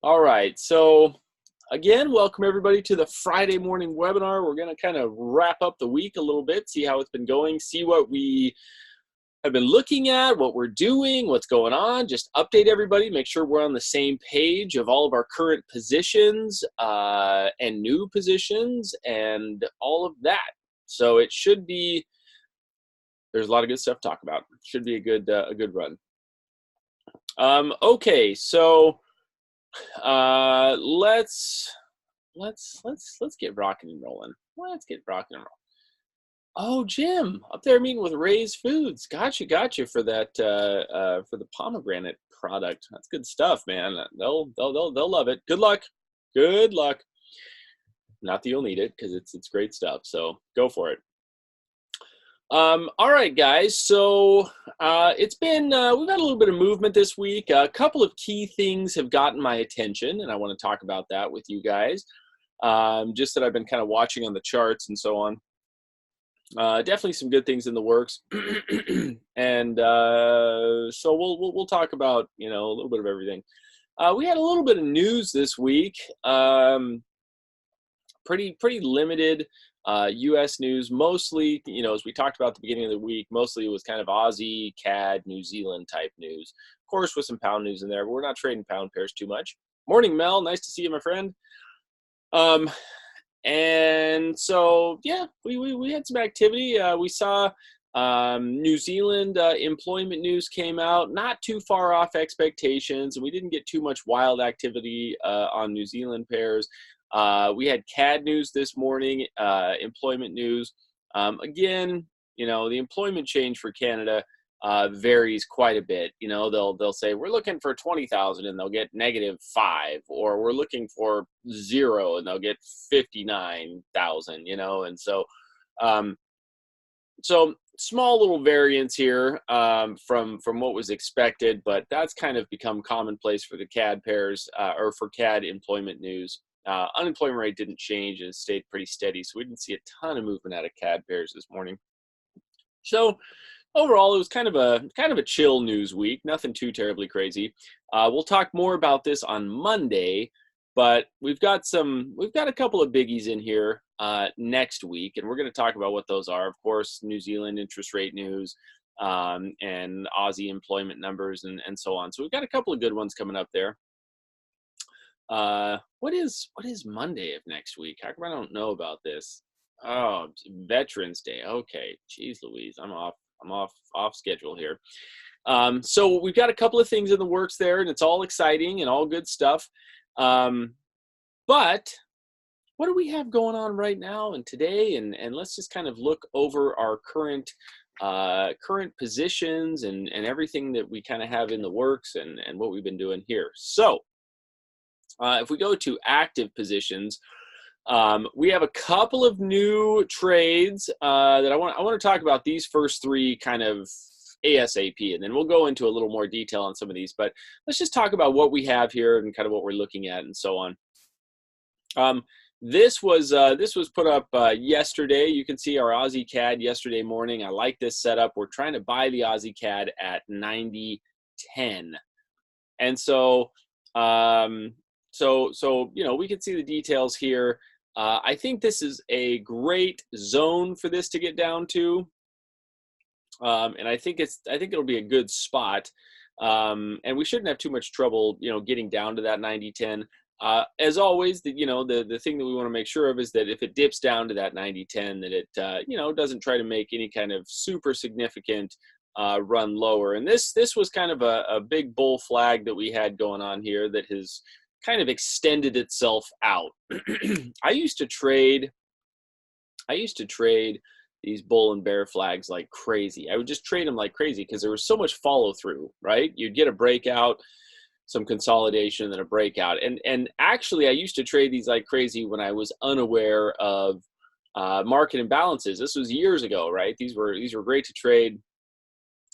All right, so again, welcome everybody to the Friday morning webinar. We're going to kind of wrap up the week a little bit, see how it's been going, see what we have been looking at, what we're doing, what's going on, just update everybody, make sure we're on the same page of all of our current positions and new positions and all of that. So it should be, there's a lot of good stuff to talk about. Should be a good run. Okay, so let's get rocking and rolling. Let's get rocking and rolling. Oh, Jim, up there meeting with Ray's Foods. Gotcha for that for the pomegranate product. That's good stuff, man. They'll love it. Good luck. Good luck. Not that you'll need it because it's great stuff. So go for it. All right, guys. So it's been we've had a little bit of movement this week. A couple of key things have gotten my attention, and I want to talk about that with you guys. Just that I've been kind of watching on the charts and so on. Definitely some good things in the works, and so we'll talk about a little bit of everything. We had a little bit of news this week. Pretty limited. U.S. news, mostly, as we talked about at the beginning of the week, mostly it was kind of Aussie, CAD, New Zealand type news. Of course, with some pound news in there, but we're not trading pound pairs too much. Morning, Mel. Nice to see you, my friend. And so, yeah, we had some activity. We saw New Zealand employment news came out, not too far off expectations, and we didn't get too much wild activity on New Zealand pairs. We had CAD news this morning, employment news. Again, the employment change for Canada varies quite a bit. They'll say we're looking for 20,000 and they'll get -5, or we're looking for 0 and they'll get 59,000. And so, so small little variance here from what was expected, but that's kind of become commonplace for the CAD pairs or for CAD employment news. Unemployment rate didn't change and stayed pretty steady, so we didn't see a ton of movement out of CAD pairs this morning. So overall, it was kind of a chill news week, nothing too terribly crazy. We'll talk more about this on Monday, but we've got a couple of biggies in here next week, and we're going to talk about what those are. Of course, New Zealand interest rate news and Aussie employment numbers and so on. So we've got a couple of good ones coming up there. What is Monday of next week? How come I don't know about this? Oh, Veterans Day. Okay, geez Louise, I'm off schedule here. So we've got a couple of things in the works there, and it's all exciting and all good stuff. But what do we have going on right now and today? And let's just kind of look over our current positions and everything that we kind of have in the works and what we've been doing here. So if we go to active positions, we have a couple of new trades that I want to talk about. These first three kind of ASAP, and then we'll go into a little more detail on some of these. But let's just talk about what we have here and kind of what we're looking at and so on. This was put up yesterday. You can see our Aussie CAD yesterday morning. I like this setup. We're trying to buy the Aussie CAD at 90.10, and so. So we can see the details here. I think this is a great zone for this to get down to, and I think it'll be a good spot, and we shouldn't have too much trouble, getting down to that 90.10. As always, the thing that we want to make sure of is that if it dips down to that 90.10, that it doesn't try to make any kind of super significant run lower. And this was kind of a big bull flag that we had going on here that has kind of extended itself out. I used to trade these bull and bear flags like crazy. I would just trade them like crazy because there was so much follow through, right? You'd get a breakout, some consolidation, then a breakout. And actually I used to trade these like crazy when I was unaware of market imbalances. This was years ago, right? These were great to trade.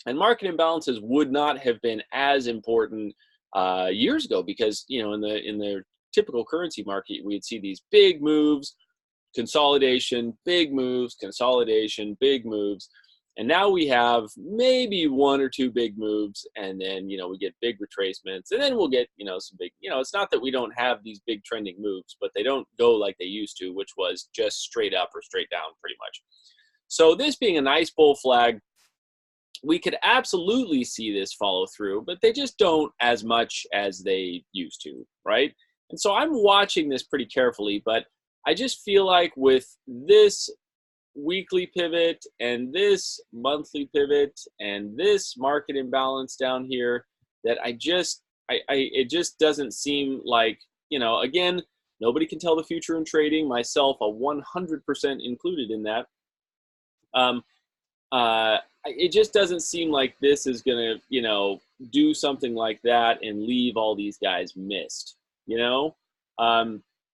And market imbalances would not have been as important years ago because in the typical currency market we'd see these big moves, consolidation, big moves, consolidation, big moves, And now we have maybe one or two big moves, and then, we get big retracements, and then we'll get, some big, it's not that we don't have these big trending moves, but they don't go like they used to, which was just straight up or straight down pretty much. So this being a nice bull flag, we could absolutely see this follow through, but they just don't as much as they used to, right? And so I'm watching this pretty carefully, but I just feel like with this weekly pivot and this monthly pivot and this market imbalance down here, that it just doesn't seem like, again, nobody can tell the future in trading, myself a 100% included in that. It just doesn't seem like this is gonna, do something like that and leave all these guys missed.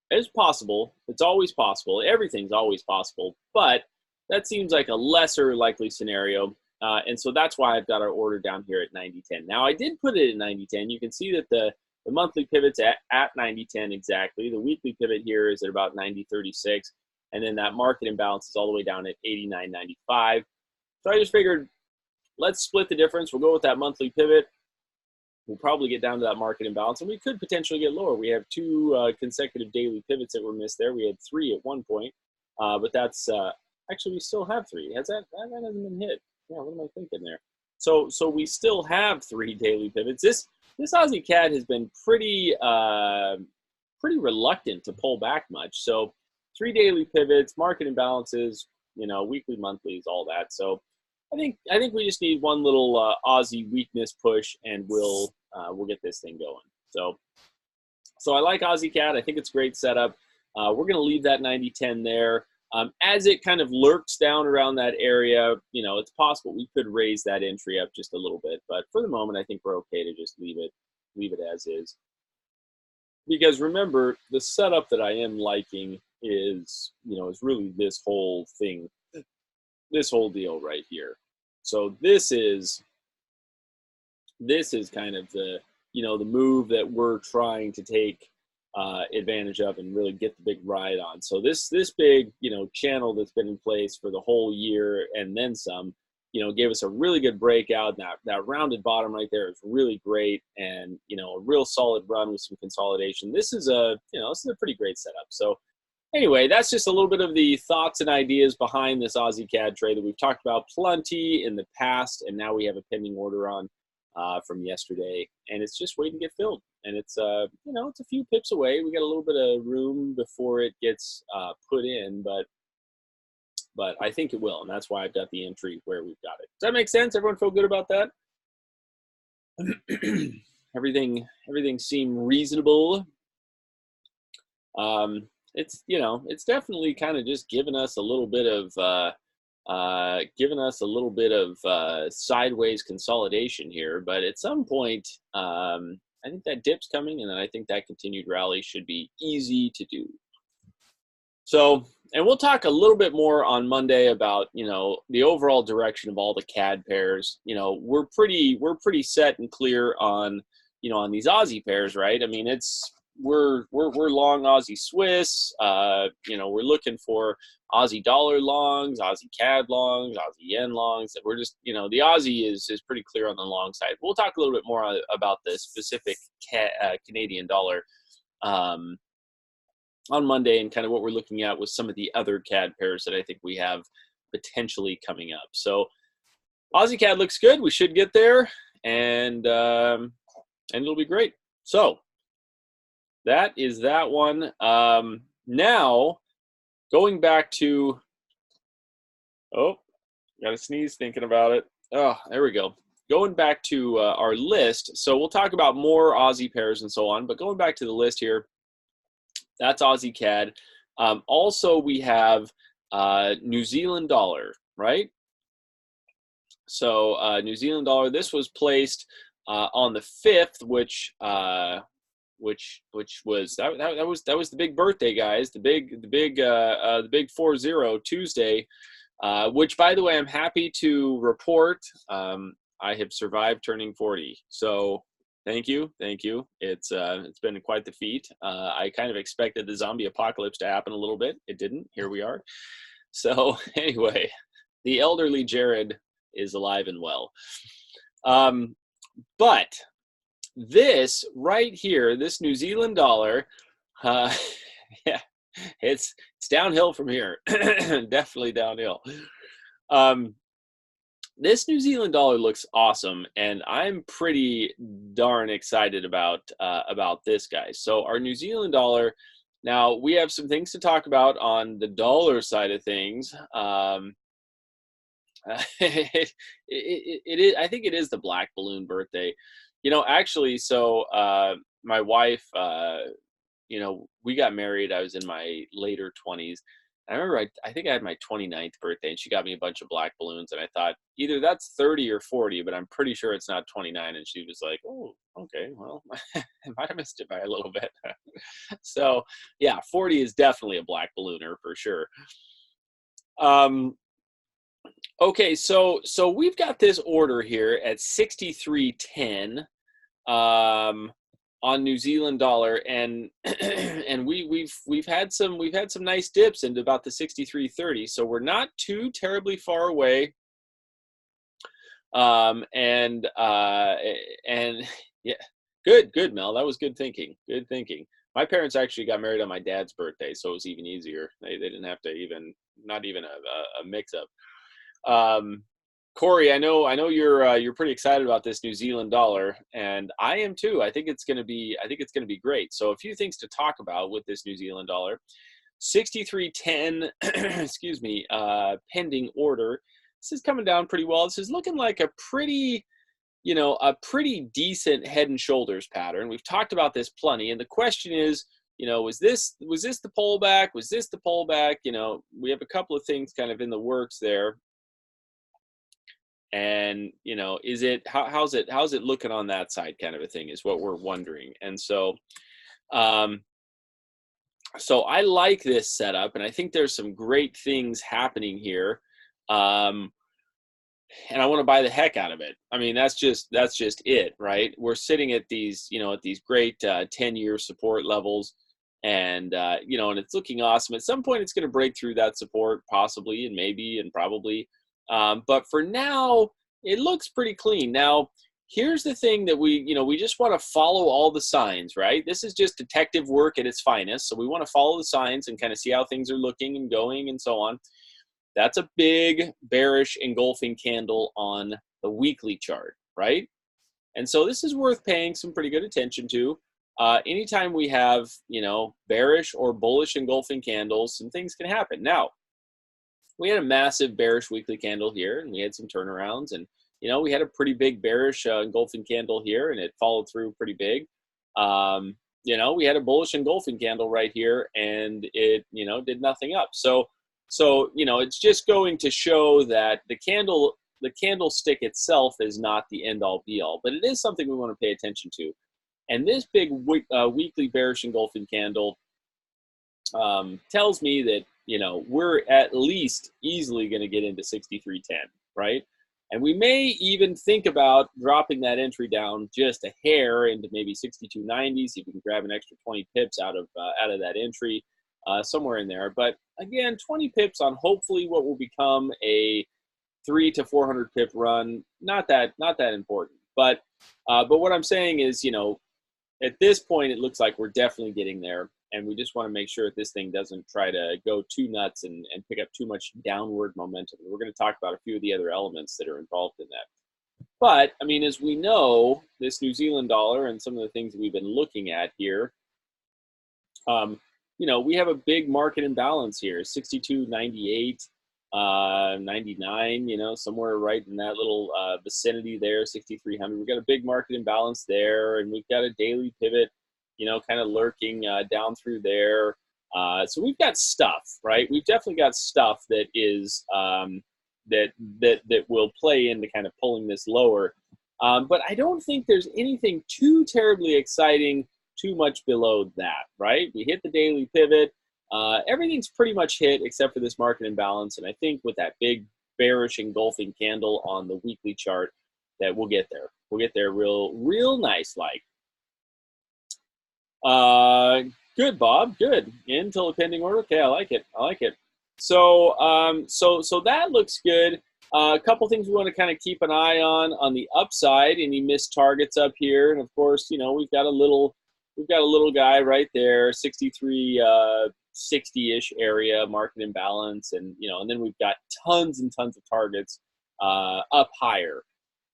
It's possible. It's always possible. Everything's always possible. But that seems like a lesser likely scenario. And so that's why I've got our order down here at 90.10. Now, I did put it at 90.10. You can see that the monthly pivot's at 90.10 exactly. The weekly pivot here is at about 90.36. And then that market imbalance is all the way down at 89.95. So I just figured, let's split the difference. We'll go with that monthly pivot. We'll probably get down to that market imbalance, and we could potentially get lower. We have two consecutive daily pivots that were missed there. We had three at one point, but that's actually, we still have three. That hasn't been hit? Yeah, what am I thinking there? So we still have three daily pivots. This Aussie CAD has been pretty reluctant to pull back much. So 3 daily pivots, market imbalances, weekly, monthlies, all that. So I think we just need one little Aussie weakness push, and we'll get this thing going. So I like Aussie CAD. I think it's a great setup. We're going to leave that 90.10 there. As it kind of lurks down around that area, it's possible we could raise that entry up just a little bit. But for the moment, I think we're okay to just leave it as is. Because remember, the setup that I am liking is really this whole thing, this whole deal right here. So this is kind of the the move that we're trying to take advantage of and really get the big ride on. So this big channel that's been in place for the whole year and then some, gave us a really good breakout. That rounded bottom right there is really great, and a real solid run with some consolidation. This is a pretty great setup. So anyway, that's just a little bit of the thoughts and ideas behind this Aussie CAD trade that we've talked about plenty in the past, and now we have a pending order on from yesterday, and it's just waiting to get filled. And it's it's a few pips away. We got a little bit of room before it gets put in, but I think it will, and that's why I've got the entry where we've got it. Does that make sense? Everyone feel good about that? Everything seemed reasonable. It's definitely kind of just given us a little bit of sideways consolidation here. But at some point, I think that dip's coming, and then I think that continued rally should be easy to do. So, and we'll talk a little bit more on Monday about, the overall direction of all the CAD pairs. We're pretty set and clear on, on these Aussie pairs, right? I mean, we're long Aussie Swiss. We're looking for Aussie dollar longs, Aussie CAD longs, Aussie yen longs. We're just, the Aussie is pretty clear on the long side. We'll talk a little bit more about the specific Canadian dollar on Monday, and kind of what we're looking at with some of the other CAD pairs that I think we have potentially coming up. So Aussie CAD looks good. We should get there, and it'll be great. So that is that one. Now, going back to, got to sneeze thinking about it. Oh, there we go. Going back to our list. So we'll talk about more Aussie pairs and so on, but going back to the list here, that's Aussie CAD. Also, we have New Zealand dollar, right? So New Zealand dollar, this was placed on the 5th, which was that was the big birthday, guys. The big 40 Tuesday, which, by the way, I'm happy to report I have survived turning 40. So thank you. It's been quite the feat. I kind of expected the zombie apocalypse to happen a little bit. It didn't. Here we are. So anyway, the elderly Jared is alive and well. But this right here, this New Zealand dollar, yeah, it's downhill from here. Definitely downhill. This New Zealand dollar looks awesome, and I'm pretty darn excited about this guy. So our New Zealand dollar. Now we have some things to talk about on the dollar side of things. It is. I think it is the black balloon birthday. Actually, so my wife, we got married. I was in my later 20s. I remember I think I had my 29th birthday, and she got me a bunch of black balloons, and I thought either that's 30 or 40, but I'm pretty sure it's not 29. And she was like, "Oh, okay, well, I might have missed it by a little bit." So yeah, 40 is definitely a black ballooner for sure. Okay, so we've got this order here at 63.10 on New Zealand dollar, and and we've had some nice dips into about the 63.30, so we're not too terribly far away. And yeah, good Mel, that was good thinking. My parents actually got married on my dad's birthday, so it was even easier. They didn't have to not even a mix up. Corey, I know you're pretty excited about this New Zealand dollar, and I am too. I think it's going to be great. So a few things to talk about with this New Zealand dollar. 63.10, excuse me, pending order. This is coming down pretty well. This is looking like a pretty decent head and shoulders pattern. We've talked about this plenty, and the question is, was this the pullback? Was this the pullback? We have a couple of things kind of in the works there. And is it how's it looking on that side, kind of a thing, is what we're wondering. And so so I like this setup, and I think there's some great things happening here, and I want to buy the heck out of it. I mean, that's just it, right? We're sitting at these great 10-year support levels, and and it's looking awesome. At some point it's going to break through that support, possibly, and maybe, and probably. But for now, it looks pretty clean. Now, here's the thing that we just want to follow all the signs, right? This is just detective work at its finest. So we want to follow the signs and kind of see how things are looking and going and so on. That's a big bearish engulfing candle on the weekly chart, right? And so this is worth paying some pretty good attention to. Anytime we have, bearish or bullish engulfing candles, some things can happen. Now, we had a massive bearish weekly candle here, and we had some turnarounds, and we had a pretty big bearish engulfing candle here, and it followed through pretty big. We had a bullish engulfing candle right here, and it did nothing up. So it's just going to show that the candlestick itself is not the end all be all, but it is something we want to pay attention to. And this big weekly bearish engulfing candle tells me that we're at least easily going to get into 63.10, right? And we may even think about dropping that entry down just a hair into maybe 62.90, see if we can grab an extra 20 pips out of that entry, somewhere in there. But again, 20 pips on hopefully what will become a 300 to 400 pip run, not that important. But what I'm saying is, at this point, it looks like we're definitely getting there. And we just want to make sure that this thing doesn't try to go too nuts and pick up too much downward momentum. We're going to talk about a few of the other elements that are involved in that. But, I mean, as we know, this New Zealand dollar and some of the things that we've been looking at here, we have a big market imbalance here, 62.98, 99, somewhere right in that little vicinity there, 6,300. We've got a big market imbalance there, and we've got a daily pivot, kind of lurking down through there. So we've got stuff, right? We've definitely got stuff that is that will play into kind of pulling this lower. But I don't think there's anything too terribly exciting too much below that, right? We hit the daily pivot. Everything's pretty much hit except for this market imbalance. And I think with that big bearish engulfing candle on the weekly chart, that we'll get there. We'll get there real nice like. Good, Bob. Good. Until a pending order. Okay, I like it. So so that looks good. A couple things we want to kind of keep an eye on the upside. Any missed targets up here, and of course, you know, we've got a little guy right there, 63, 60-ish area market imbalance, and you know, and then we've got tons and tons of targets up higher.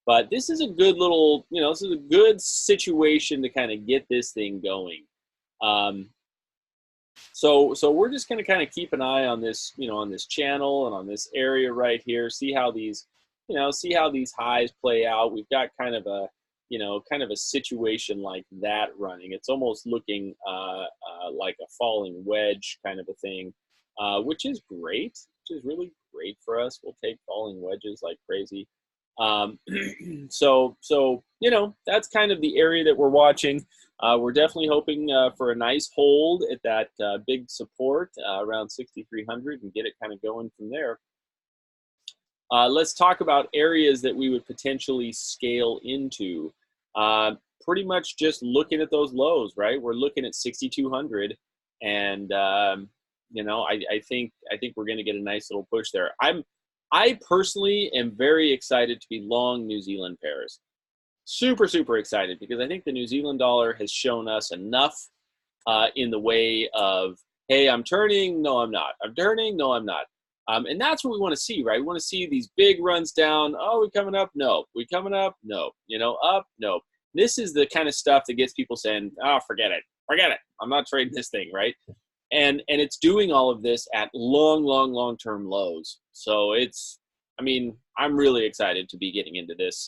But this is a good little, you know, this is a good situation to kind of get this thing going. So we're just going to kind of keep an eye on this, you know, on this channel and on this area right here. See how these, you know, see how these highs play out. We've got kind of a, you know, kind of a situation like that running. It's almost looking like a falling wedge kind of a thing, which is great, which is really great for us. We'll take falling wedges like crazy. So you know, that's kind of the area that we're watching. We're definitely hoping for a nice hold at that big support around 6,300 and get it kind of going from there. Let's talk about areas that we would potentially scale into. Pretty much just looking at those lows, right? We're looking at 6,200, and you know, I think we're going to get a nice little push there. I personally am very excited to be long New Zealand pairs. Super, super excited, because I think the New Zealand dollar has shown us enough in the way of, hey, I'm turning, no, I'm not. I'm turning, no, I'm not. And that's what we want to see, right? We want to see these big runs down. Oh, we coming up? No. We coming up? No. You know, up? No. This is the kind of stuff that gets people saying, oh, forget it. Forget it. I'm not trading this thing, right? And it's doing all of this at long-term lows. So it's, I mean, I'm really excited to be getting into this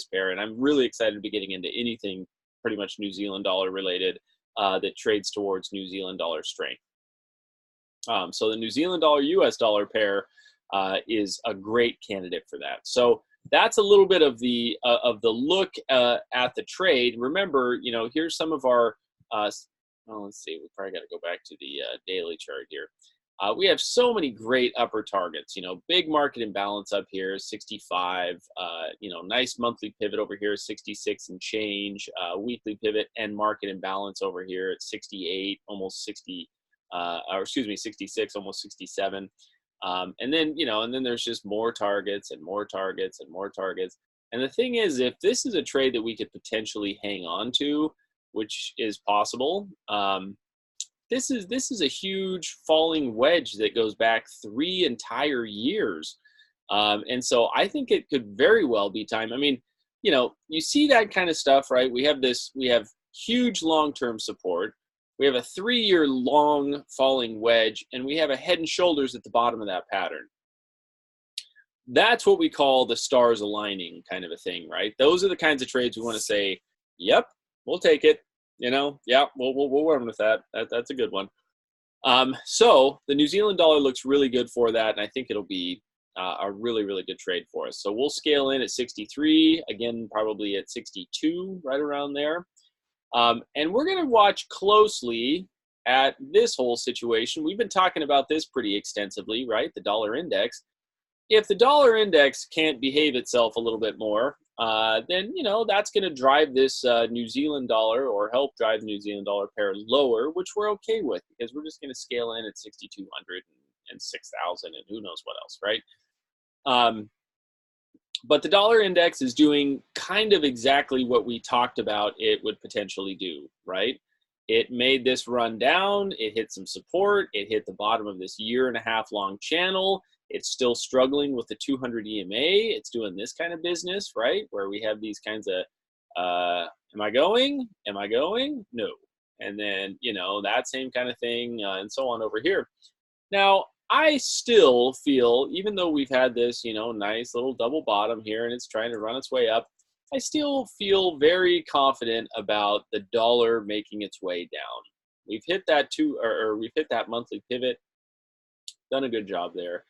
pair, and I'm really excited to be getting into anything pretty much New Zealand dollar related that trades towards New Zealand dollar strength. So the New Zealand dollar US dollar pair is a great candidate for that. So that's a little bit of the look at the trade. Remember, you know, here's some of our well, let's see, we probably got to go back to the daily chart here. We have so many great upper targets, you know, big market imbalance up here, 65, you know, nice monthly pivot over here, 66 and change, weekly pivot and market imbalance over here at 68, almost 60, or excuse me, 66, almost 67. And then, you know, and then there's just more targets and more targets and more targets. And the thing is, if this is a trade that we could potentially hang on to, which is possible, this is a huge falling wedge that goes back 3 entire years. And so I think it could very well be time. I mean, you know, you see that kind of stuff, right? We have huge long-term support. We have a 3-year long falling wedge, and we have a head and shoulders at the bottom of that pattern. That's what we call the stars aligning kind of a thing, right? Those are the kinds of trades we want to say, yep, we'll take it. You know, yeah, we'll run with that. That's a good one. So the New Zealand dollar looks really good for that, and I think it'll be a really, really good trade for us. So we'll scale in at 63, again, probably at 62, right around there. And we're going to watch closely at this whole situation. We've been talking about this pretty extensively, right? The dollar index. If the dollar index can't behave itself a little bit more, then, you know, that's going to drive this New Zealand dollar, or help drive the New Zealand dollar pair lower, which we're okay with, because we're just going to scale in at 6,200 and 6,000 and who knows what else, right? But the dollar index is doing kind of exactly what we talked about it would potentially do, right? It made this run down. It hit some support. It hit the bottom of this 1.5-year long channel. It's still struggling with the 200 EMA. It's doing this kind of business, right? Where we have these kinds of, am I going? Am I going? No. And then, you know, that same kind of thing and so on over here. Now, I still feel, even though we've had this, you know, nice little double bottom here and it's trying to run its way up, I still feel very confident about the dollar making its way down. We've hit that we've hit that monthly pivot, done a good job there.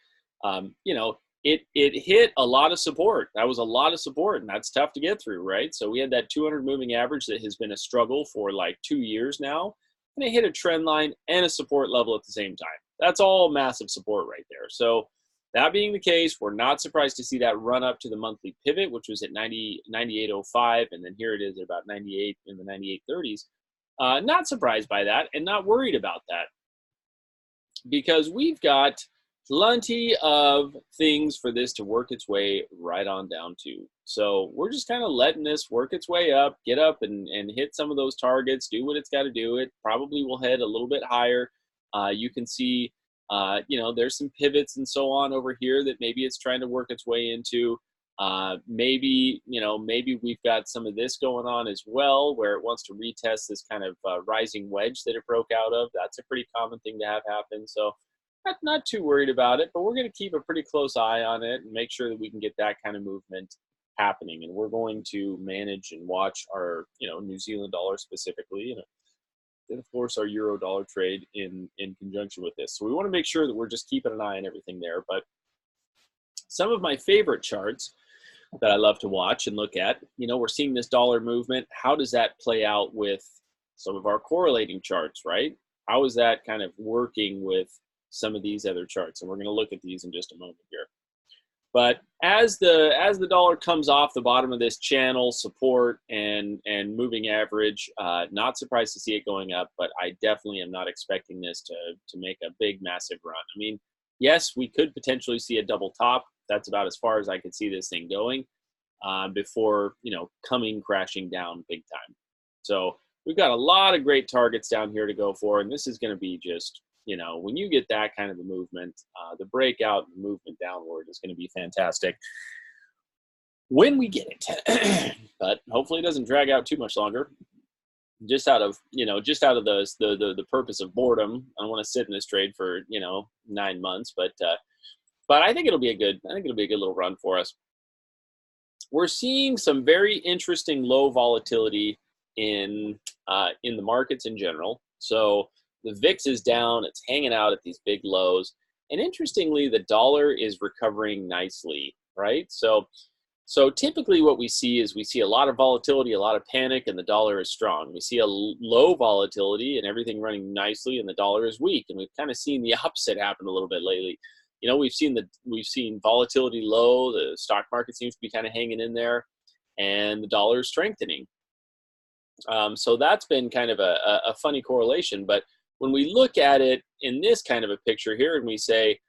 You know, it hit a lot of support. That was a lot of support, and that's tough to get through, right? So we had that 200 moving average that has been a struggle for like 2 years now, and it hit a trend line and a support level at the same time. That's all massive support right there. So that being the case, we're not surprised to see that run up to the monthly pivot, which was at 98.05, and then here it is at about 98 in the 98.30s. Not surprised by that, and not worried about that, because we've got Plenty of things for this to work its way right on down to. So we're just kind of letting this work its way up, get up and hit some of those targets, do what it's got to do. It probably will head a little bit higher. You can see, there's some pivots and so on over here that maybe it's trying to work its way into. Maybe we've got some of this going on as well, where it wants to retest this kind of rising wedge that it broke out of. That's a pretty common thing to have happen. So not too worried about it, but we're going to keep a pretty close eye on it and make sure that we can get that kind of movement happening. And we're going to manage and watch our, New Zealand dollar specifically, and of course our euro dollar trade in conjunction with this. So we want to make sure that we're just keeping an eye on everything there. But some of my favorite charts that I love to watch and look at, we're seeing this dollar movement. How does that play out with some of our correlating charts, right? How is that kind of working with some of these other charts? And we're going to look at these in just a moment here. But as the dollar comes off the bottom of this channel support and moving average, not surprised to see it going up, but I definitely am not expecting this to make a big massive run. I mean, yes, we could potentially see a double top. That's about as far as I could see this thing going before coming crashing down big time. So we've got a lot of great targets down here to go for, and this is going to be just, when you get that kind of a movement, the breakout and movement downward is going to be fantastic when we get it. But hopefully it doesn't drag out too much longer. Just out of the purpose of boredom, I don't want to sit in this trade for 9 months, but I think it'll be a good little run for us. We're seeing some very interesting low volatility in the markets in general. So the VIX is down, it's hanging out at these big lows. And interestingly, the dollar is recovering nicely, right? So typically what we see is we see a lot of volatility, a lot of panic, and the dollar is strong. We see a low volatility and everything running nicely, and the dollar is weak. And we've kind of seen the opposite happen a little bit lately. We've seen volatility low, the stock market seems to be kind of hanging in there, and the dollar is strengthening. So that's been kind of a funny correlation. But when we look at it in this kind of a picture here and we say,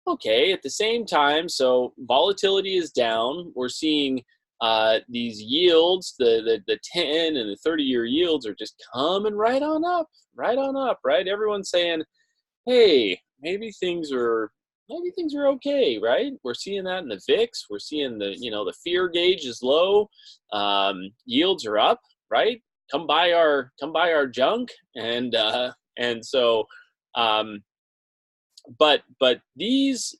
okay, at the same time, so volatility is down. We're seeing these yields, the 10 and the 30-year yields are just coming right on up, right? Everyone's saying, hey, maybe things are okay, right? We're seeing that in the VIX. We're seeing the fear gauge is low. Yields are up, right? Come buy our junk, and so, but these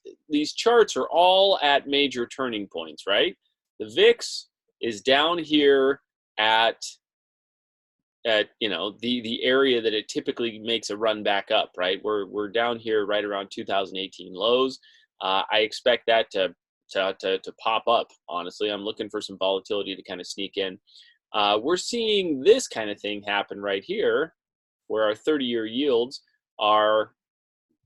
charts are all at major turning points, right? The VIX is down here at the area that it typically makes a run back up, right? We're down here right around 2018 lows. I expect that to pop up. Honestly, I'm looking for some volatility to kind of sneak in. We're seeing this kind of thing happen right here, where our 30-year yields are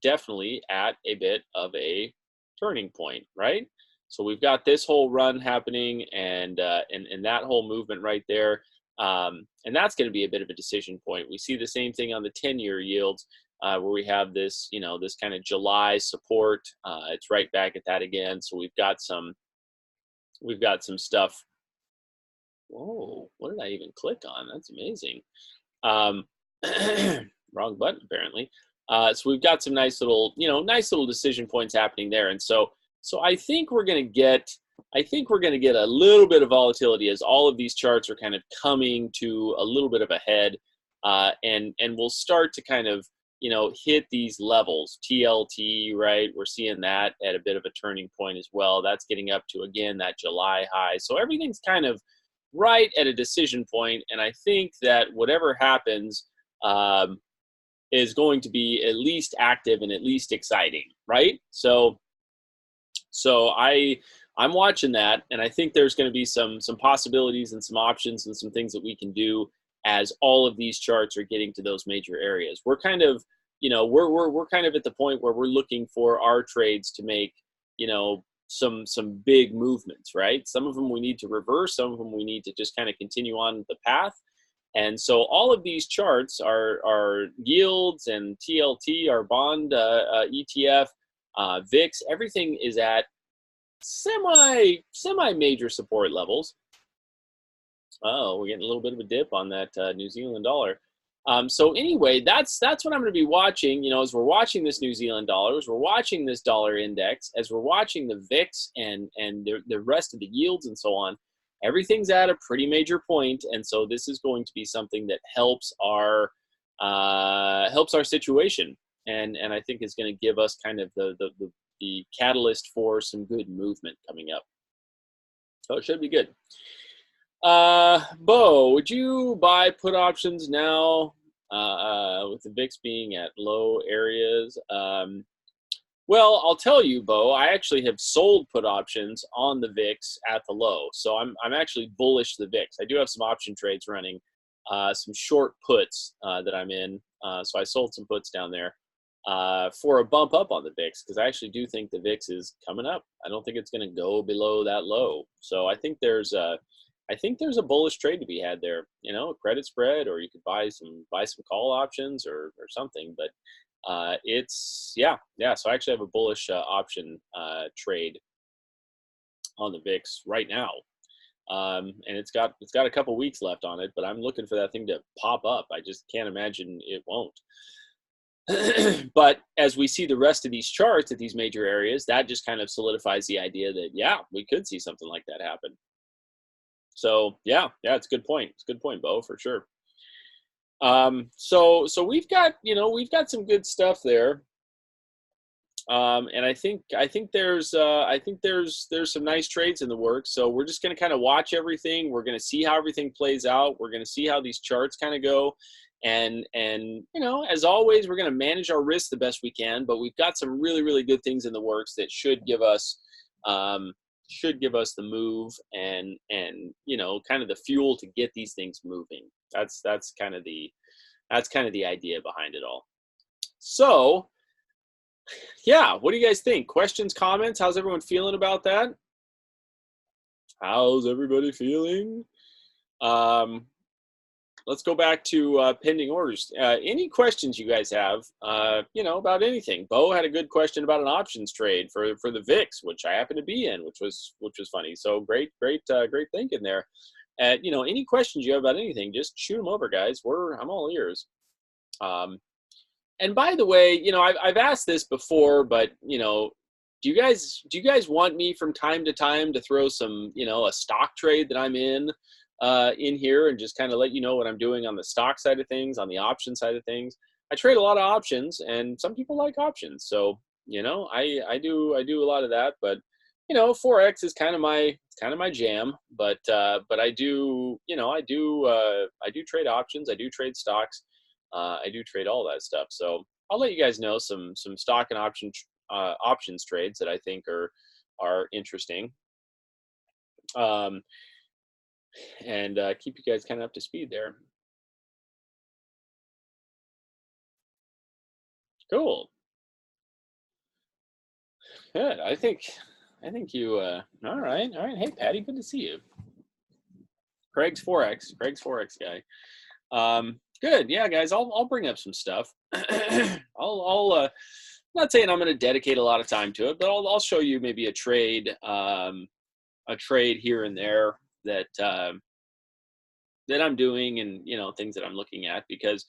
definitely at a bit of a turning point, right? So we've got this whole run happening and that whole movement right there. And that's going to be a bit of a decision point. We see the same thing on the 10-year yields, where we have this, this kind of July support. It's right back at that again. So we've got some stuff. Whoa, what did I even click on? That's amazing. Wrong button apparently. So we've got some nice little decision points happening there. And so I think we're going to get a little bit of volatility as all of these charts are kind of coming to a little bit of a head, and we'll start to kind of hit these levels. TLT, right? We're seeing that at a bit of a turning point as well. That's getting up to, again, that July high. So everything's kind of right at a decision point, and I think that whatever happens is going to be at least active and at least exciting, right? So I'm watching that, and I think there's going to be some possibilities and some options and some things that we can do as all of these charts are getting to those major areas. We're kind of, we're kind of at the point where we're looking for our trades to make, some big movements, right? Some of them we need to reverse, some of them we need to just kind of continue on the path. And so all of these charts are yields and TLT, our bond ETF. VIX, everything is at semi major support levels. Oh, we're getting a little bit of a dip on that New Zealand dollar. So anyway, that's what I'm going to be watching. You know, as we're watching this New Zealand dollar, as we're watching this dollar index, as we're watching the VIX and the rest of the yields and so on, everything's at a pretty major point, and so this is going to be something that helps our situation, and I think is going to give us kind of the catalyst for some good movement coming up. So it should be good. Bo, would you buy put options now with the VIX being at low areas? Well, I'll tell you, Bo, I actually have sold put options on the VIX at the low. So I'm actually bullish the VIX. I do have some option trades running, some short puts that I'm in. So I sold some puts down there for a bump up on the VIX, because I actually do think the VIX is coming up. I don't think it's going to go below that low. So I think there's a bullish trade to be had there, you know, a credit spread, or you could buy some call options or something. But it's yeah. So I actually have a bullish option trade on the VIX right now, and it's got a couple weeks left on it. But I'm looking for that thing to pop up. I just can't imagine it won't. But as we see the rest of these charts at these major areas, that just kind of solidifies the idea that yeah, we could see something like that happen. So yeah, it's a good point. It's a good point, Bo, for sure. So we've got some good stuff there, and I think there's some nice trades in the works. So we're just going to kind of watch everything. We're going to see how everything plays out. We're going to see how these charts kind of go, and you know, as always, we're going to manage our risks the best we can. But we've got some really good things in the works that should give us the move and you know, kind of the fuel to get these things moving. That's kind of the idea behind it all. So yeah, what do you guys think? Questions, comments? How's everyone feeling about that? How's everybody feeling? Let's go back to pending orders. Any questions you guys have, you know, about anything? Bo had a good question about an options trade for the VIX, which I happen to be in, which was funny. So great thinking there. You know, any questions you have about anything, just shoot them over, guys. I'm all ears. And by the way, you know, I've asked this before, but you know, do you guys want me from time to time to throw some, you know, a stock trade that I'm in here, and just kind of let you know what I'm doing on the stock side of things, on the option side of things? I trade a lot of options, and some people like options, so you know, I do a lot of that. But you know, Forex is kind of my jam. But I do, you know, I do trade options. I do trade stocks. I do trade all that stuff. So I'll let you guys know some stock and options trades that I think are interesting. And keep you guys kind of up to speed there. Cool. Good. I think you. All right. Hey, Patty, good to see you. Craig's Forex guy. Good. Yeah, guys, I'll bring up some stuff. I'm not saying I'm going to dedicate a lot of time to it, but I'll show you maybe a trade here and there that I'm doing, and you know, things that I'm looking at, because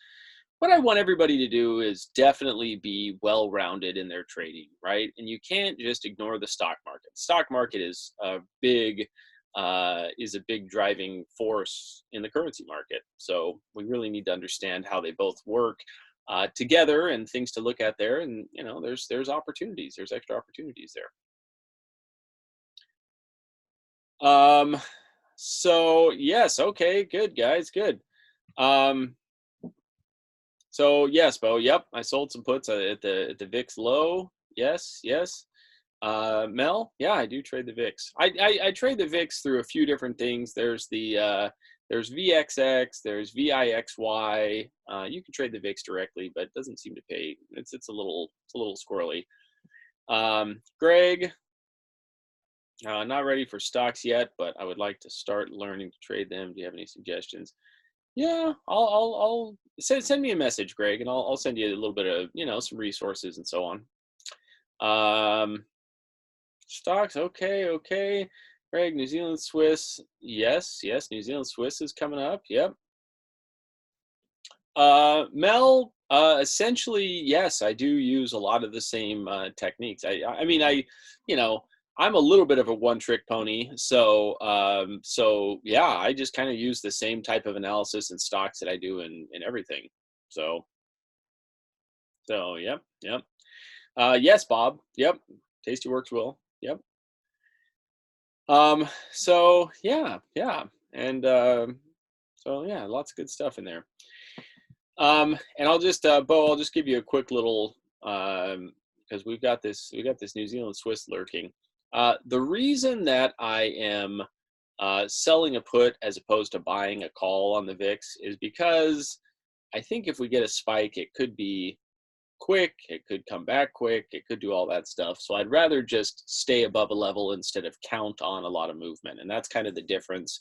what I want everybody to do is definitely be well-rounded in their trading, right? And you can't just ignore the stock market. Stock market is a big driving force in the currency market. So we really need to understand how they both work together, and things to look at there. And you know, there's opportunities. There's extra opportunities there. So yes, okay, good guys, good. So yes, Bo, yep, I sold some puts at the VIX low. Yes. Mel, yeah, I do trade the VIX. I trade the VIX through a few different things. There's there's VXX, there's VIXY. You can trade the VIX directly, but it doesn't seem to pay. It's a little squirrely. Greg, not ready for stocks yet, but I would like to start learning to trade them. Do you have any suggestions? Yeah, I'll send me a message, Greg, and I'll send you a little bit of, you know, some resources and so on. Stocks, okay, okay. Greg, New Zealand Swiss, yes, yes, New Zealand Swiss is coming up. Yep. Mel, essentially, yes, I do use a lot of the same techniques. I mean, you know, I'm a little bit of a one-trick pony, so so yeah, I just kind of use the same type of analysis in stocks that I do in everything. So, yep, yep. Yes, Bob. Yep. Tasty works well. Yep. So yeah, yeah, and so yeah, lots of good stuff in there. And I'll just, Bo, I'll just give you a quick little, because we got this New Zealand Swiss lurking. The reason that I am selling a put as opposed to buying a call on the VIX is because I think if we get a spike, it could be quick, it could come back quick, it could do all that stuff. So I'd rather just stay above a level instead of count on a lot of movement. And that's kind of the difference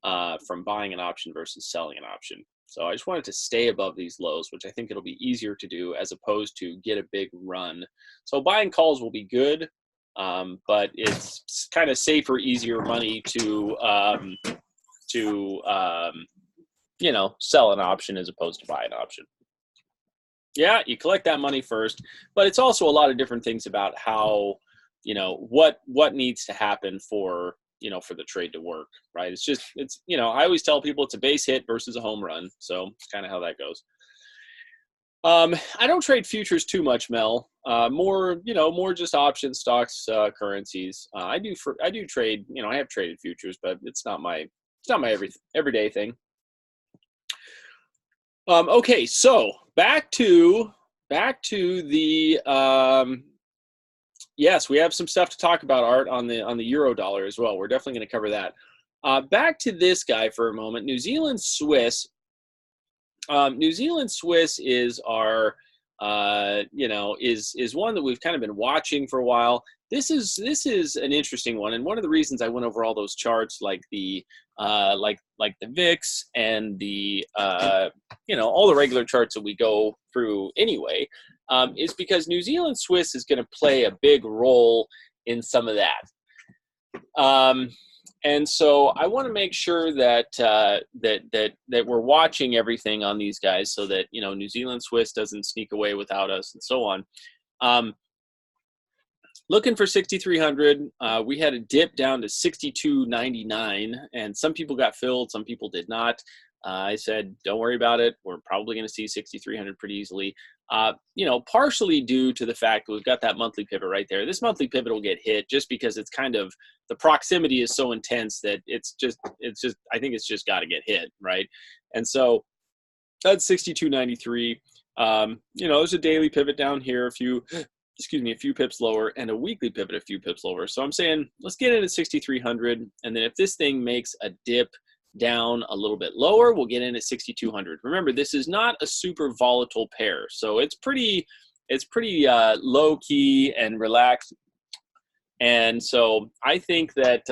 from buying an option versus selling an option. So I just wanted to stay above these lows, which I think it'll be easier to do as opposed to get a big run. So buying calls will be good, but it's kind of safer, easier money to you know, sell an option as opposed to buy an option. Yeah, you collect that money first, but it's also a lot of different things about how, you know, what needs to happen for, you know, for the trade to work, right? It's, you know, I always tell people it's a base hit versus a home run. So it's kind of how that goes. I don't trade futures too much, Mel. More, you know, more just options, stocks, currencies. I do trade, you know, I have traded futures, but it's not my everyday thing. Okay, so back to the yes, we have some stuff to talk about, Art, on the euro dollar as well. We're definitely going to cover that. Back to this guy for a moment. New Zealand Swiss. New Zealand Swiss is our you know, is one that we've kind of been watching for a while. This is an interesting one, and one of the reasons I went over all those charts, like the like the VIX and the you know, all the regular charts that we go through anyway, is because New Zealand Swiss is going to play a big role in some of that. And so I want to make sure that that we're watching everything on these guys, so that, you know, New Zealand Swiss doesn't sneak away without us, and so on. Looking for 6,300. We had a dip down to 62.99, and some people got filled, some people did not. I said, don't worry about it. We're probably going to see 6,300 pretty easily. You know, partially due to the fact that we've got that monthly pivot right there. This monthly pivot will get hit just because it's kind of, the proximity is so intense that it's just I think it's just got to get hit, right? And so that's 62.93. You know, there's a daily pivot down here, a few pips lower, and a weekly pivot a few pips lower. So I'm saying let's get in at 6,300, and then if this thing makes a dip down a little bit lower, we'll get in at 6,200. Remember, this is not a super volatile pair, so it's pretty low key and relaxed. And so I think that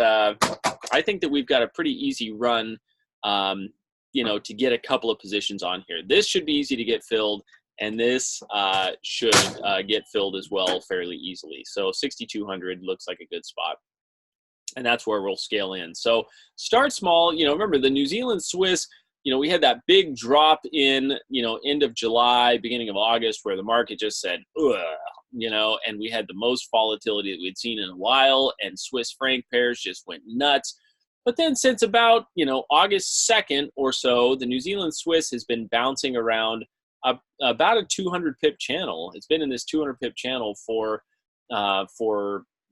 we've got a pretty easy run, you know, to get a couple of positions on here. This should be easy to get filled, and this should get filled as well fairly easily. So 6,200 looks like a good spot. And that's where we'll scale in. So start small. You know, remember the New Zealand Swiss, you know, we had that big drop in, you know, end of July, beginning of August, where the market just said, ugh, you know, and we had the most volatility that we'd seen in a while, and Swiss franc pairs just went nuts. But then since about, you know, August 2nd or so, the New Zealand Swiss has been bouncing around about a 200 pip channel. It's been in this 200 pip channel for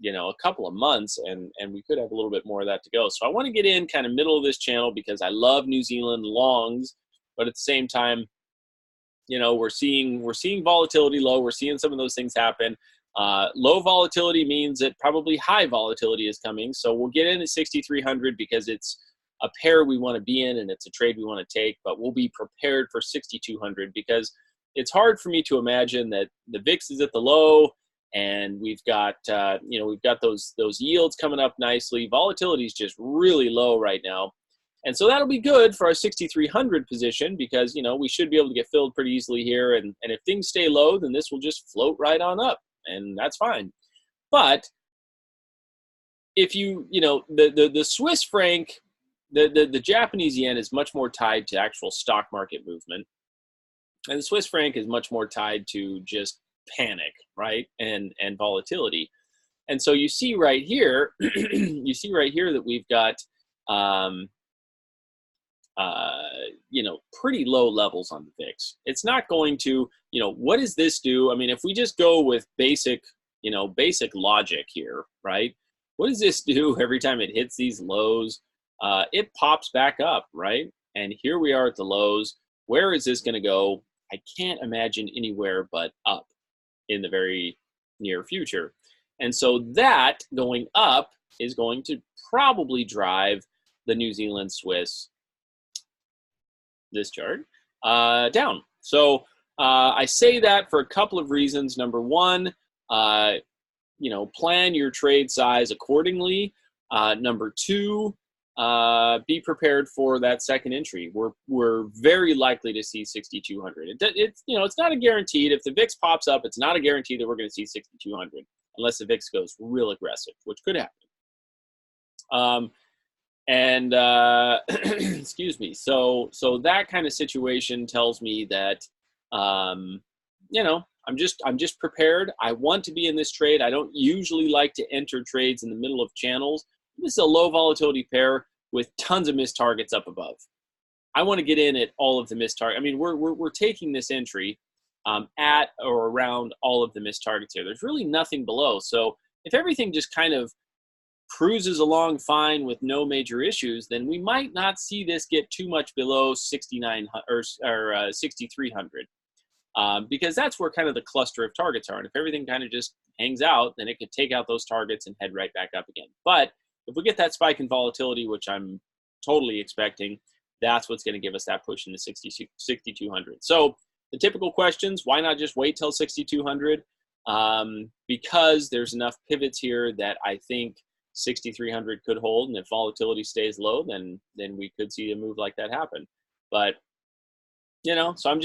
you know, a couple of months, and we could have a little bit more of that to go. So I want to get in kind of middle of this channel because I love New Zealand longs, but at the same time, you know, we're seeing volatility low. We're seeing some of those things happen. Low volatility means that probably high volatility is coming. So we'll get in at 6,300 because it's a pair we want to be in and it's a trade we want to take, but we'll be prepared for 6,200 because it's hard for me to imagine that the VIX is at the low, and we've got you know, we've got those yields coming up nicely. Volatility is just really low right now, and so that'll be good for our 6,300 position because, you know, we should be able to get filled pretty easily here. And if things stay low, then this will just float right on up, and that's fine. But if the Swiss franc, the Japanese yen is much more tied to actual stock market movement, and the Swiss franc is much more tied to just panic, right, and volatility. And so you see right here, that we've got pretty low levels on the VIX. It's not going to, what does this do? I mean, if we just go with basic logic here, right? What does this do every time it hits these lows? It pops back up, right? And here we are at the lows. Where is this going to go? I can't imagine anywhere but up in the very near future. And so that going up is going to probably drive the New Zealand Swiss, this chart, down. So I say that for a couple of reasons. Number one, plan your trade size accordingly. Number two, be prepared for that second entry. We're very likely to see 6,200. It's not a guaranteed. If the VIX pops up, it's not a guarantee that we're going to see 6,200 unless the VIX goes real aggressive, which could happen. Excuse me. So that kind of situation tells me that, I'm just prepared. I want to be in this trade. I don't usually like to enter trades in the middle of channels. This is a low volatility pair with tons of missed targets up above. I want to get in at all of the missed targets. I mean, we're taking this entry at or around all of the missed targets here. There's really nothing below. So if everything just kind of cruises along fine with no major issues, then we might not see this get too much below 6,900 or 6,300, because that's where kind of the cluster of targets are. And if everything kind of just hangs out, then it could take out those targets and head right back up again. But if we get that spike in volatility, which I'm totally expecting, that's what's going to give us that push into 6,200. So the typical questions: why not just wait till 6,200? Because there's enough pivots here that I think 6,300 could hold, and if volatility stays low, then we could see a move like that happen. But so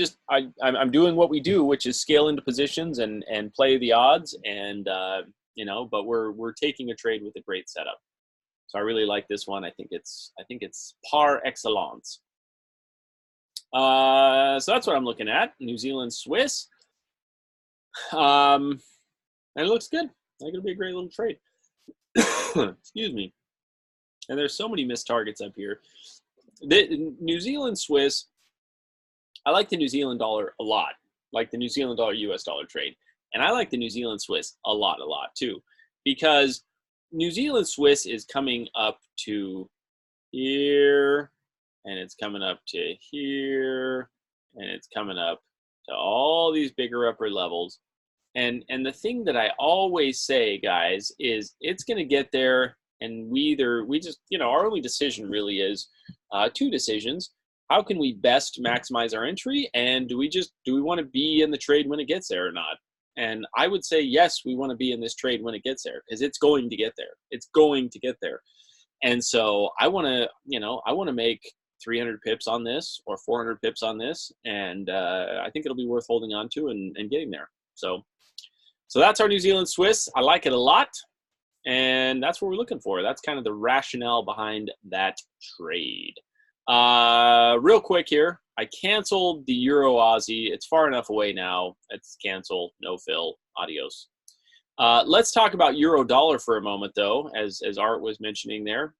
I'm doing what we do, which is scale into positions and play the odds, and but we're taking a trade with a great setup. So I really like this one. I think it's par excellence. So that's what I'm looking at, New Zealand Swiss, and it looks good. I think it'll be a great little trade. Excuse me. And there's so many missed targets up here. The New Zealand Swiss, I like the New Zealand dollar a lot, like the New Zealand dollar US dollar trade. And I like the New Zealand Swiss a lot too, because New Zealand Swiss is coming up to here, and it's coming up to here, and it's coming up to all these bigger upper levels. And the thing that I always say, guys, is it's going to get there, and we just, our only decision really is two decisions. How can we best maximize our entry, and do we want to be in the trade when it gets there or not? And I would say, yes, we want to be in this trade when it gets there, because it's going to get there. It's going to get there. And so I want to make 300 pips on this or 400 pips on this, and I think it'll be worth holding on to and getting there. So that's our New Zealand Swiss. I like it a lot, and that's what we're looking for. That's kind of the rationale behind that trade. Real quick here, I canceled the Euro Aussie. It's far enough away now. It's cancel, no fill, adios. Let's talk about Euro Dollar for a moment, though, as Art was mentioning there.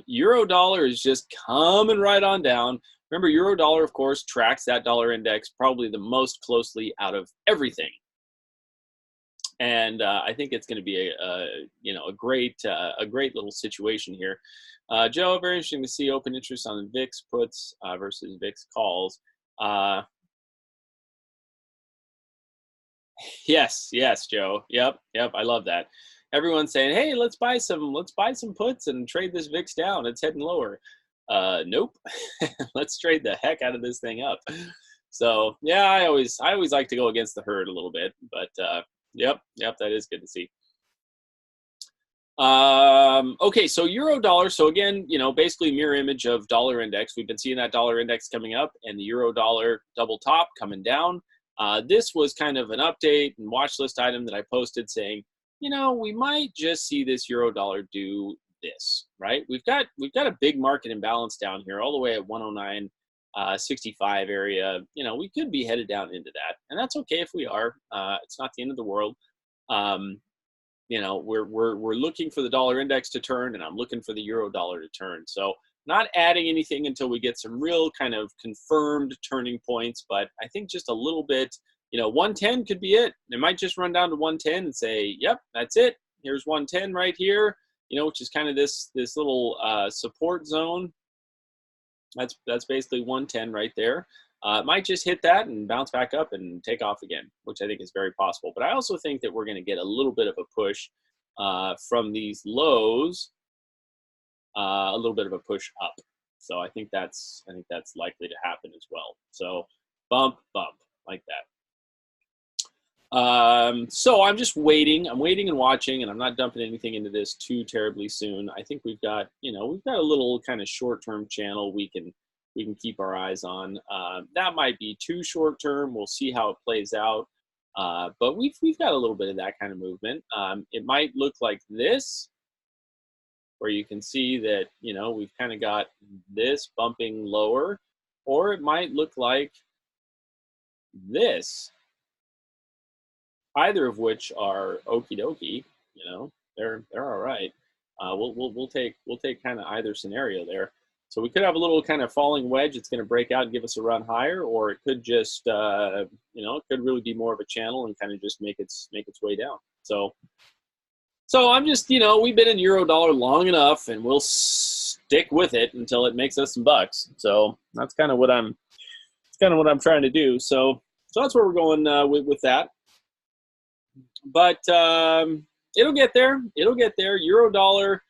Euro Dollar is just coming right on down. Remember, Euro Dollar, of course, tracks that dollar index probably the most closely out of everything. And I think it's going to be a great little situation here. Joe, very interesting to see open interest on VIX puts versus VIX calls. Yes, Joe. Yep. I love that. Everyone's saying, "Hey, let's buy some puts and trade this VIX down. It's heading lower." Nope. Let's trade the heck out of this thing up. So yeah, I always like to go against the herd a little bit, but yep, that is good to see. Okay, so Euro Dollar. So again, basically mirror image of dollar index. We've been seeing that dollar index coming up and the Euro Dollar double top coming down. This was kind of an update and watch list item that I posted saying, you know, we might just see this euro dollar do this, right? We've got a big market imbalance down here, all the way at 109. 65 area. You know, we could be headed down into that, and that's okay if we are. It's not the end of the world. Um, you know, we're looking for the dollar index to turn, and I'm looking for the euro dollar to turn. So not adding anything until we get some real kind of confirmed turning points, but I think just a little bit. You know, 110 could be it. It might just run down to 110 and say, "Yep, that's it. Here's 110 right here." You know, which is kind of this little support zone. That's basically 110 right there. It might just hit that and bounce back up and take off again, which I think is very possible. But I also think that we're going to get a little bit of a push from these lows, a little bit of a push up. So I think that's likely to happen as well. So bump like that. So I'm just waiting. I'm waiting and watching, and I'm not dumping anything into this too terribly soon. I think we've got a little kind of short-term channel we can keep our eyes on. That might be too short-term. We'll see how it plays out. But we've got a little bit of that kind of movement. It might look like this, where you can see that, you know, we've kind of got this bumping lower, or it might look like this. Either of which are okie dokie, you know, they're all right. We'll take kind of either scenario there. So we could have a little kind of falling wedge. It's going to break out and give us a run higher, or it could just you know, it could really be more of a channel and kind of just make its way down. So I'm just, you know, we've been in euro dollar long enough, and we'll stick with it until it makes us some bucks. So that's kind of what I'm trying to do. So that's where we're going with that. But it'll get there. It'll get there. Euro dollar.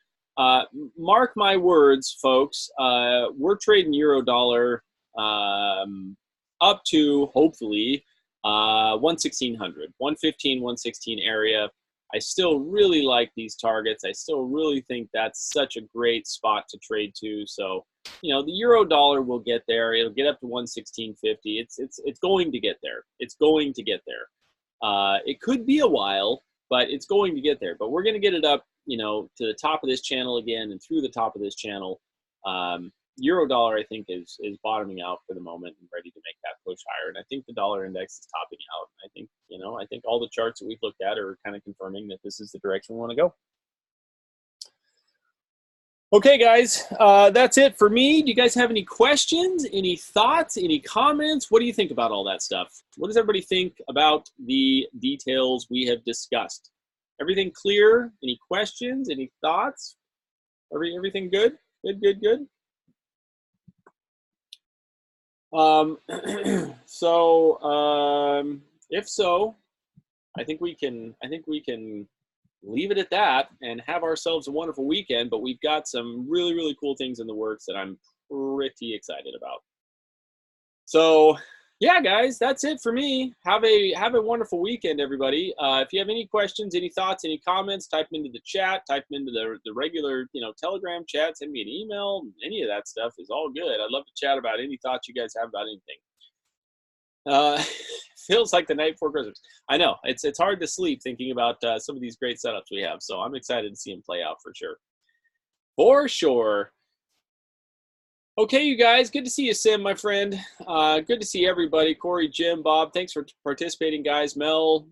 Mark my words, folks. We're trading euro dollar up to hopefully 11600, 115, 116 area. I still really like these targets. I still really think that's such a great spot to trade to. So, you know, the euro dollar will get there. It'll get up to 116.50. It's going to get there. It's going to get there. It could be a while, but it's going to get there. But we're going to get it up, you know, to the top of this channel again and through the top of this channel. Euro dollar, I think, is bottoming out for the moment and ready to make that push higher. And I think the dollar index is topping out. I think, you know, I think all the charts that we've looked at are kind of confirming that this is the direction we want to go. Okay, guys, that's it for me. Do you guys have any questions, any thoughts, any comments? What do you think about all that stuff? What does everybody think about the details we have discussed? Everything clear? Any questions, any thoughts? Everything good? Good. If so, I think we can leave it at that and have ourselves a wonderful weekend. But we've got some really, really cool things in the works that I'm pretty excited about. So yeah, guys, that's it for me. Have a wonderful weekend, everybody. If you have any questions, any thoughts, any comments, type them into the chat, type them into the regular, you know, Telegram chat, send me an email. Any of that stuff is all good. I'd love to chat about any thoughts you guys have about anything. Feels like the night before Christmas. I know it's hard to sleep thinking about some of these great setups we have. So I'm excited to see them play out for sure. For sure. Okay, you guys, good to see you, Sim, my friend. Good to see everybody. Corey, Jim, Bob, thanks for participating, guys. Mel,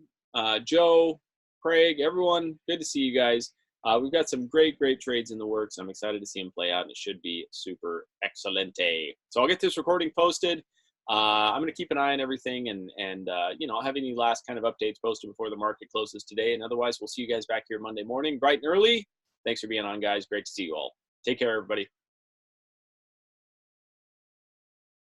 Joe, Craig, everyone, good to see you guys. We've got some great trades in the works. I'm excited to see them play out, and it should be super excelente. So I'll get this recording posted. I'm going to keep an eye on everything, and you know, I'll have any last kind of updates posted before the market closes today. And otherwise, we'll see you guys back here Monday morning, bright and early. Thanks for being on, guys. Great to see you all. Take care, everybody.